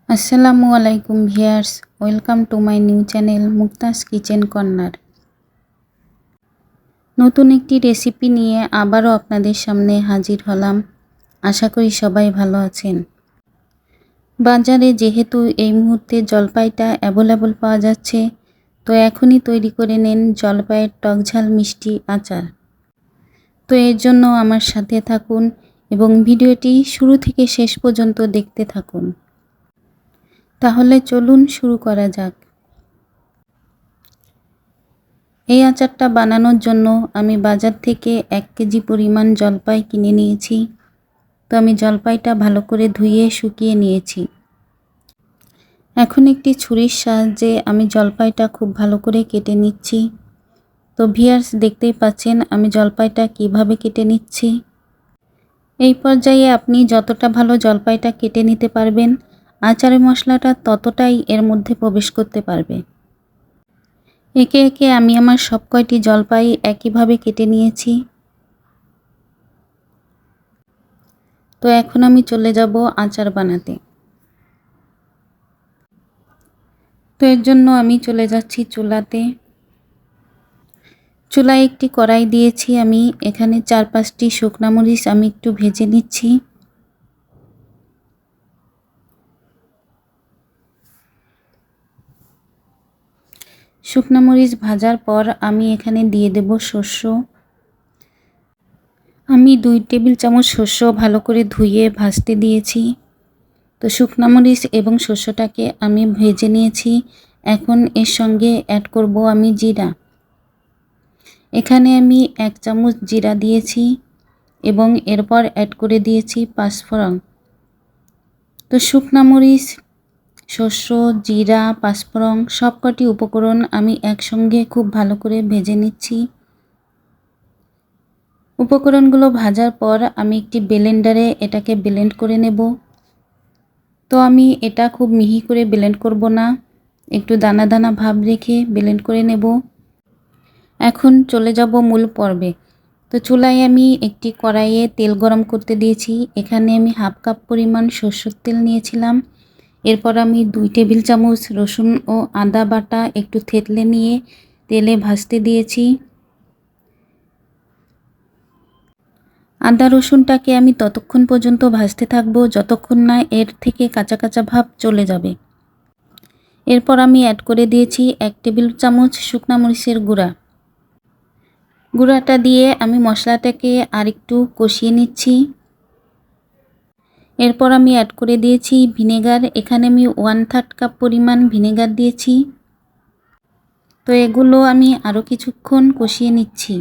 আসসালামু আলাইকুম viewers, welcome to my new channel Mukta's kitchen corner. নতুন একটি রেসিপি নিয়ে আবারও আপনাদের সামনে হাজির হলাম। আশা করি সবাই ভালো আছেন। বাজারে যেহেতু এই মুহূর্তে জলপাইটা অ্যাভেলেবল পাওয়া যাচ্ছে, তো এখনই তৈরি করে নেন জলপাইয়ের টকঝাল মিষ্টি আচার। তো এর জন্য আমার সাথে থাকুন এবং ভিডিওটি শুরু থেকে শেষ পর্যন্ত দেখতে থাকুন। তাহলে চলুন শুরু করা যাক। এই আচারটা বানানোর জন্য আমি বাজার থেকে 1 কেজি পরিমাণ জলপাই কিনে নিয়েছি। তো আমি জলপাইটা ভালো করে ধুয়ে শুকিয়ে নিয়েছি। এখন একটি ছুরির সাহায্যে আমি জলপাইটা খুব ভালো করে কেটে নিচ্ছি। তো ভিউয়ার্স, দেখতেই পাচ্ছেন আমি জলপাইটা কিভাবে কেটে নিচ্ছি। এই পর্যায়ে আপনি যতটা ভালো জলপাইটা কেটে নিতে পারবেন, আচারের মশলাটা ততটাই এর মধ্যে প্রবেশ করতে পারবে। একে একে আমি আমার সব কয়টি জলপাই একইভাবে কেটে নিয়েছি। তো এখন আমি চলে যাব আচার বানাতে। তো এর জন্য আমি চলে যাচ্ছি চুলাতে। চুলায় একটি কড়াই দিয়েছি আমি। এখানে 4-5টি শুকনা মরিচ আমি একটু ভেজে নিচ্ছি। শুকনা মরিচ ভাজার পর আমি এখানে দিয়ে দেব শস্য। আমি 2 টেবিল চামচ শস্য ভালো করে ধুয়ে ভাজতে দিয়েছি। তো শুকনা মরিচ এবং শস্যটাকে আমি ভেজে নিয়েছি। এখন এর সঙ্গে অ্যাড করব আমি জিরা। এখানে আমি 1 চামচ জিরা দিয়েছি এবং এরপর অ্যাড করে দিয়েছি পাঁচফোড়ন। তো শুকনা মরিচ, শস্য, জিরা, পাঁচফোড়ন সবকটি উপকরণ আমি একসঙ্গে খুব ভালো করে ভেজে নিচ্ছি। উপকরণগুলো ভাজার পর আমি একটি ব্লেন্ডারে এটাকে ব্লেন্ড করে নেব। তো আমি এটা খুব মিহি করে ব্লেন্ড করব না, একটু দানা দানা ভাব রেখে ব্লেন্ড করে নেব। এখন চলে যাব মূল পর্বে। তো চুলায় আমি একটি কড়াইয়ে তেল গরম করতে দিয়েছি। এখানে আমি 1/2 কাপ পরিমাণ সরষের তেল নিয়েছিলাম। এরপর আমি 2 টেবিল চামচ রসুন ও আদা বাটা একটু থেতলে নিয়ে তেলে ভাজতে দিয়েছি। আদা রসুনটাকে আমি ততক্ষণ পর্যন্ত ভাজতে থাকবো যতক্ষণ না এর থেকে কাঁচা কাঁচা ভাব চলে যাবে। এরপর আমি অ্যাড করে দিয়েছি 1 টেবিল চামচ শুকনা মরিচের গুঁড়া। গুঁড়াটা দিয়ে আমি মশলাটাকে আরেকটু কষিয়ে নিচ্ছি। এরপর আমি অ্যাড করে দিয়েছি ভিনেগার। এখানে আমি 1/3 কাপ পরিমাণ ভিনেগার দিয়েছি। তো এগুলো আমি আরও কিছুক্ষণ কষিয়ে নিচ্ছি।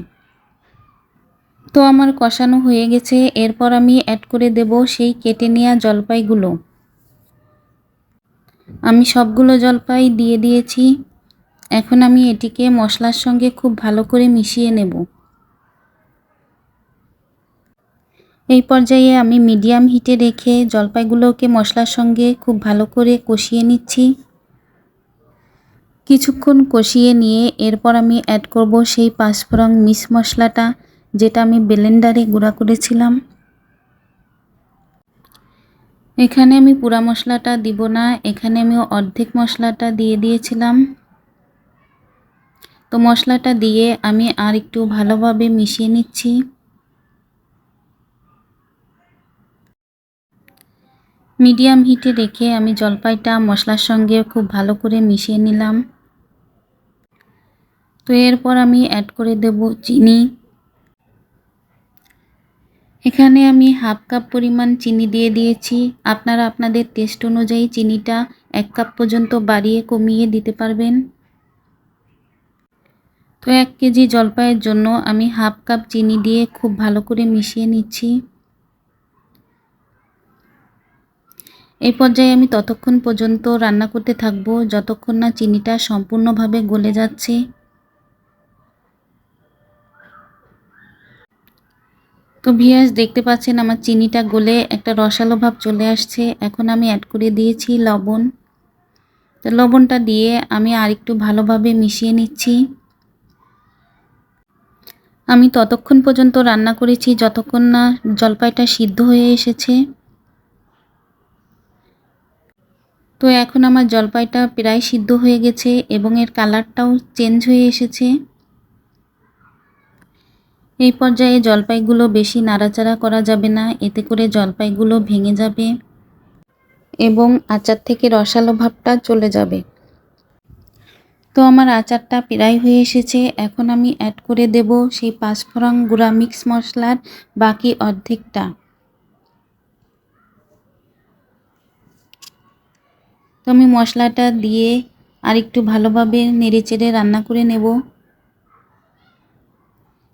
তো আমার কষানো হয়ে গেছে। এরপর আমি অ্যাড করে দেব সেই কেটে নেওয়া জলপাইগুলো। আমি সবগুলো জলপাই দিয়ে দিয়েছি। এখন আমি এটিকে মশলার সঙ্গে খুব ভালো করে মিশিয়ে নেব। এই পর্যায়ে আমি মিডিয়াম হিটে রেখে জলপাইগুলোকে মশলার সঙ্গে খুব ভালো করে কষিয়ে নিচ্ছি। কিছুক্ষণ কষিয়ে নিয়ে এরপর আমি অ্যাড করব সেই পাঁচফোড়ন মিক্স মশলাটা, যেটা আমি ব্লেন্ডারে গুঁড়া করেছিলাম। এখানে আমি পুরা মশলাটা দিব না, এখানে আমি অর্ধেক মশলাটা দিয়ে দিয়েছিলাম। তো মশলাটা দিয়ে আমি আর একটু ভালোভাবে মিশিয়ে নিচ্ছি। মিডিয়াম হিটে রেখে আমি জলপাইটা মশলার সঙ্গে খুব ভালো করে মিশিয়ে নিলাম। তো এরপর আমি অ্যাড করে দেব চিনি। এখানে আমি 1/2 কাপ পরিমাণ চিনি দিয়ে দিয়েছি। আপনারা আপনাদের টেস্ট অনুযায়ী চিনিটা 1 কাপ পর্যন্ত বাড়িয়ে কমিয়ে দিতে পারবেন। তো 1 কেজি জলপাইয়ের জন্য আমি 1/2 কাপ চিনি দিয়ে খুব ভালো করে মিশিয়ে নিচ্ছি। এই পর্যায়ে আমি ততক্ষণ পর্যন্ত রান্না করতে থাকবো যতক্ষণ না চিনিটা সম্পূর্ণভাবে গলে যাচ্ছে। তো ভিউয়ার্স, দেখতে পাচ্ছেন আমার চিনিটা গলে একটা রসালো ভাব চলে আসছে। এখন আমি অ্যাড করে দিয়েছি লবণ। তো লবণটা দিয়ে আমি আরেকটু ভালোভাবে মিশিয়ে নিচ্ছি। আমি ততক্ষণ পর্যন্ত রান্না করেছি যতক্ষণ না জলপাইটা সিদ্ধ হয়ে এসেছে। তো এখন আমার জলপাইটা প্রায় সিদ্ধ হয়ে গেছে এবং এর কালারটাও চেঞ্জ হয়ে এসেছে। এই পর্যায়ে জলপাইগুলো বেশি নাড়াচাড়া করা যাবে না, এতে করে জলপাইগুলো ভেঙে যাবে এবং আচার থেকে রসালো ভাবটা চলে যাবে। তো আমার আচারটা প্রায় হয়ে এসেছে। এখন আমি অ্যাড করে দেব সেই 5 ফোড়ন গুঁড়া মিক্স মশলার বাকি অর্ধেকটা। তো আমি মশলাটা দিয়ে আর একটু ভালোভাবে নেড়েচেড়ে রান্না করে নেব।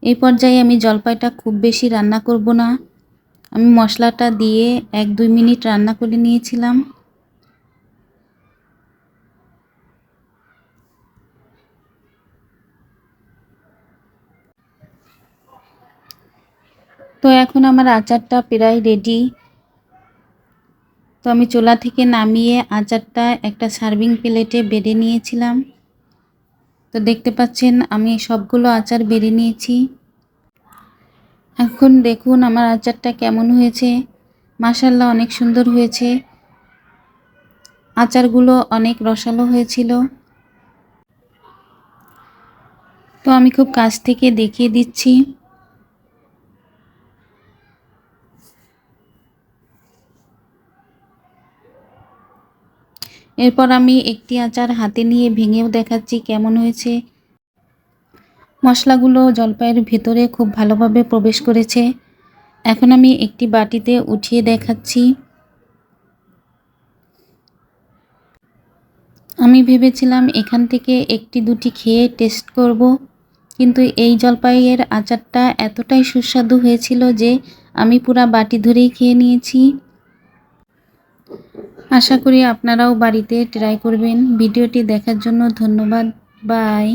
এই পর্যায়ে আমি জলপাইটা খুব বেশি রান্না করব না। আমি মশলাটা দিয়ে 1-2 মিনিট রান্না করে নিয়েছিলাম। তো এখন আমার আচারটা প্রায় রেডি। তো আমি চুলা থেকে নামিয়ে আচারটা একটা সার্ভিং প্লেটে বেড়ে নিয়েছিলাম। তো দেখতে পাচ্ছেন আমি সবগুলো আচার বেড়ে নিয়েছি। এখন দেখুন আমার আচারটা কেমন হয়েছে। মাশাআল্লাহ অনেক সুন্দর হয়েছে। আচারগুলো অনেক রসালো হয়েছিল। তো আমি খুব কাছ থেকে দেখিয়ে দিচ্ছি। এরপর আমি একটি আচার হাতে নিয়ে ভেঙেও দেখাচ্ছি কেমন হয়েছে। মশলাগুলো জলপাইয়ের ভেতরে খুব ভালোভাবে প্রবেশ করেছে। এখন আমি একটি বাটিতে উঠিয়ে দেখাচ্ছি। আমি ভেবেছিলাম এখান থেকে 1-2টি খেয়ে টেস্ট করব, কিন্তু এই জলপাইয়ের আচারটা এতটাই সুস্বাদু হয়েছিল যে আমি পুরা বাটি ধরেই খেয়ে নিয়েছি। আশা করি আপনারাও বাড়িতে ট্রাই করবেন। ভিডিওটি দেখার জন্য ধন্যবাদ। বাই।